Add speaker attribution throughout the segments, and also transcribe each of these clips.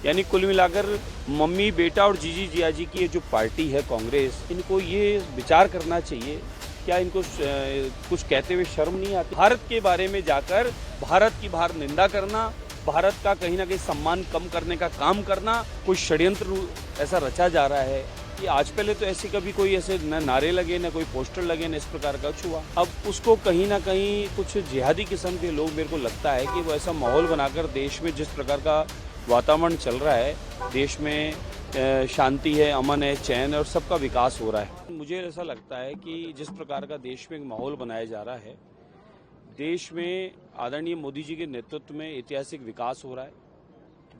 Speaker 1: यानी कुल मिलाकर मम्मी बेटा और जीजी जिया जी की ये जो पार्टी है कांग्रेस, इनको ये विचार करना चाहिए, क्या इनको कुछ कहते हुए शर्म नहीं आती? भारत के बारे में जाकर भारत की बाहर निंदा करना, भारत का कहीं ना कहीं सम्मान कम करने का काम करना, कोई षड्यंत्र ऐसा रचा जा रहा है कि आज पहले तो ऐसी कभी कोई ऐसे न नारे लगे, न कोई पोस्टर लगे, न इस प्रकार का कुछ हुआ। अब उसको कहीं ना कहीं कुछ जिहादी किस्म के लोग, मेरे को लगता है कि वो ऐसा माहौल बनाकर देश में जिस प्रकार का वातावरण चल रहा है, देश में शांति है, अमन है, चैन है और सबका विकास हो रहा है। मुझे ऐसा लगता है कि जिस प्रकार का देश में एक माहौल बनाया जा रहा है, देश में आदरणीय मोदी जी के नेतृत्व में ऐतिहासिक विकास हो रहा है,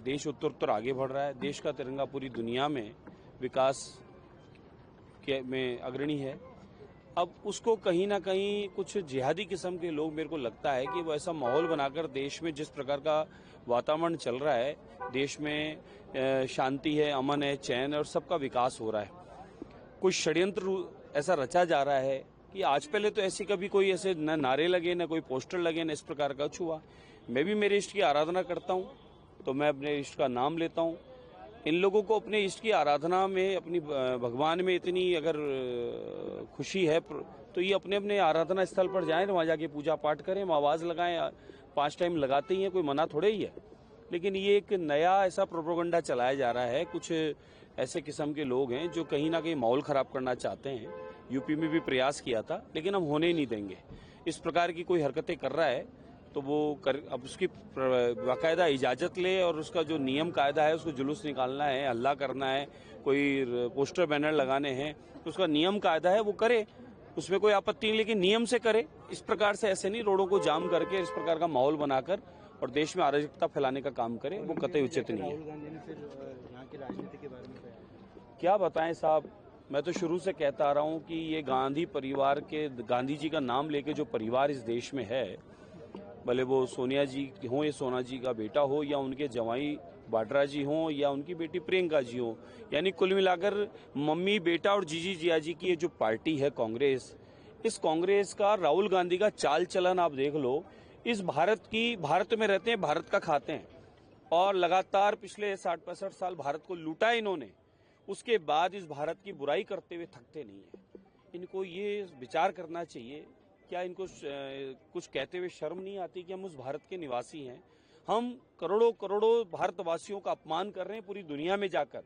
Speaker 1: देश उत्तर आगे बढ़ रहा है, देश का तिरंगा पूरी दुनिया में विकास में अग्रणी है। अब उसको कहीं ना कहीं कुछ जिहादी किस्म के लोग, मेरे को लगता है कि वो ऐसा माहौल बनाकर देश में जिस प्रकार का वातावरण चल रहा है, देश में शांति है, अमन है, चैन है और सबका विकास हो रहा है, कुछ षड्यंत्र ऐसा रचा जा रहा है कि आज पहले तो ऐसी कभी कोई ऐसे न नारे लगे, न कोई पोस्टर लगे, न इस प्रकार का कुछ हुआ। मैं भी मेरे इष्ट की आराधना करता हूँ, तो मैं अपने इष्ट का नाम लेता हूँ। इन लोगों को अपने इष्ट की आराधना में, अपनी भगवान में इतनी अगर खुशी है तो ये अपने अपने आराधना स्थल पर जाएं, वहाँ जाके पूजा पाठ करें, आवाज़ लगाएं, 5 टाइम लगाते ही हैं, कोई मना थोड़े ही है। लेकिन ये एक नया ऐसा प्रोपेगेंडा चलाया जा रहा है, कुछ ऐसे किस्म के लोग हैं जो कहीं ना कहीं माहौल खराब करना चाहते हैं। यूपी में भी प्रयास किया था, लेकिन हम होने ही नहीं देंगे। इस प्रकार की कोई हरकतें कर रहा है तो वो अब उसकी बाकायदा इजाज़त ले और उसका जो नियम कायदा है, उसको जुलूस निकालना है, हल्ला करना है, कोई पोस्टर बैनर लगाने हैं, तो उसका नियम कायदा है, वो करे, उसमें कोई आपत्ति नहीं, लेकिन नियम से करे। इस प्रकार से ऐसे नहीं रोडों को जाम करके इस प्रकार का माहौल बनाकर और देश में अराजकता फैलाने का काम करे, वो कतई उचित नहीं है।
Speaker 2: राहुल गांधी ने फिर यहाँ की राजनीति के बारे में
Speaker 1: क्या बताएं साहब, मैं तो शुरू से कहता आ रहा हूं कि ये गांधी परिवार के, गांधी जी का नाम लेके जो परिवार इस देश में है, भले वो सोनिया जी हों या सोना जी का बेटा हो या उनके जवाई वाड्रा जी हों या उनकी बेटी प्रियंका जी हो, यानी कुल मिलाकर मम्मी बेटा और जीजी जिया जी की ये जो पार्टी है कांग्रेस, इस कांग्रेस का राहुल गांधी का चाल चलन आप देख लो। इस भारत में रहते हैं, भारत का खाते हैं और लगातार पिछले 60-65 साल भारत को लूटा इन्होंने। उसके बाद इस भारत की बुराई करते हुए थकते नहीं है। इनको ये विचार करना चाहिए, क्या इनको कुछ कहते हुए शर्म नहीं आती कि हम उस भारत के निवासी हैं? हम करोड़ों करोड़ों भारतवासियों का अपमान कर रहे हैं पूरी दुनिया में जाकर।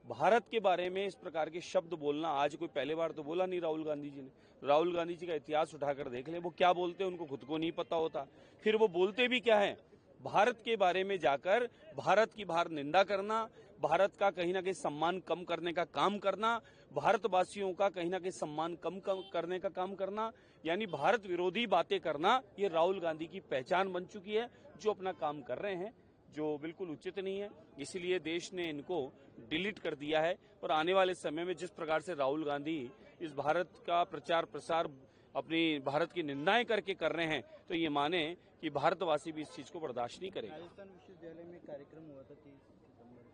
Speaker 1: भारत के बारे में इस प्रकार के शब्द बोलना आज कोई पहले बार तो बोला नहीं राहुल गांधी जी ने। राहुल गांधी जी का इतिहास उठाकर देख ले, वो क्या बोलते हैं उनको खुद को नहीं पता होता। फिर वो बोलते भी क्या है? भारत के बारे में जाकर भारत की बाहर निंदा करना, भारत का कहीं ना कहीं सम्मान कम करने का काम करना, भारतवासियों का कहीं ना कहीं सम्मान कम करने का काम करना, यानी भारत विरोधी बातें करना, ये राहुल गांधी की पहचान बन चुकी है, जो अपना काम कर रहे हैं, जो बिल्कुल उचित नहीं है। इसीलिए देश ने इनको डिलीट कर दिया है और आने वाले समय में जिस प्रकार से राहुल गांधी इस भारत का प्रचार प्रसार अपनी भारत की निंदाएं करके कर रहे हैं, तो ये माने कि भारतवासी भी इस चीज को बर्दाश्त नहीं करेंगे।
Speaker 2: राजस्थान विश्वविद्यालय में कार्यक्रम हुआ था 30 सितंबर,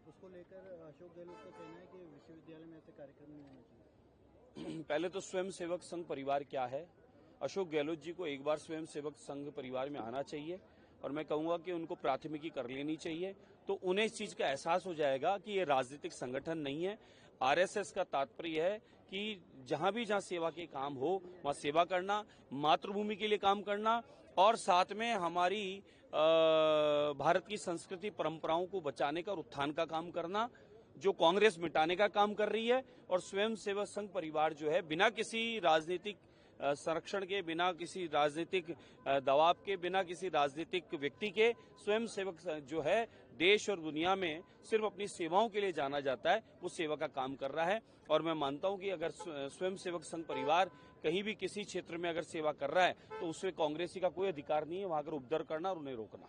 Speaker 2: उसको लेकर अशोक गहलोत का कहना है कि विश्वविद्यालय में ऐसे कार्यक्रम नहीं होना चाहिए।
Speaker 1: पहले तो स्वयं सेवक संघ परिवार क्या है, अशोक गहलोत जी को एक बार स्वयं सेवक संघ परिवार में आना चाहिए और मैं कहूंगा कि उनको प्राथमिकी कर लेनी चाहिए, तो उन्हें इस चीज का एहसास हो जाएगा कि ये राजनीतिक संगठन नहीं है। आरएसएस का तात्पर्य है कि जहां सेवा के काम हो वहां सेवा करना, मातृभूमि के लिए काम करना और साथ में हमारी भारत की संस्कृति परंपराओं को बचाने का और उत्थान का काम करना, जो कांग्रेस मिटाने का काम कर रही है। और स्वयं सेवक संघ परिवार जो है, बिना किसी राजनीतिक संरक्षण के, बिना किसी राजनीतिक दबाव के, बिना किसी राजनीतिक व्यक्ति के, स्वयं सेवक जो है देश और दुनिया में सिर्फ अपनी सेवाओं के लिए जाना जाता है, वो सेवा का काम कर रहा है। और मैं मानता हूं कि अगर स्वयं सेवक संघ परिवार कहीं भी किसी क्षेत्र में अगर सेवा कर रहा है तो उसमें कांग्रेसी का कोई अधिकार नहीं है वहां अगर उपद्रव करना और उन्हें रोकना।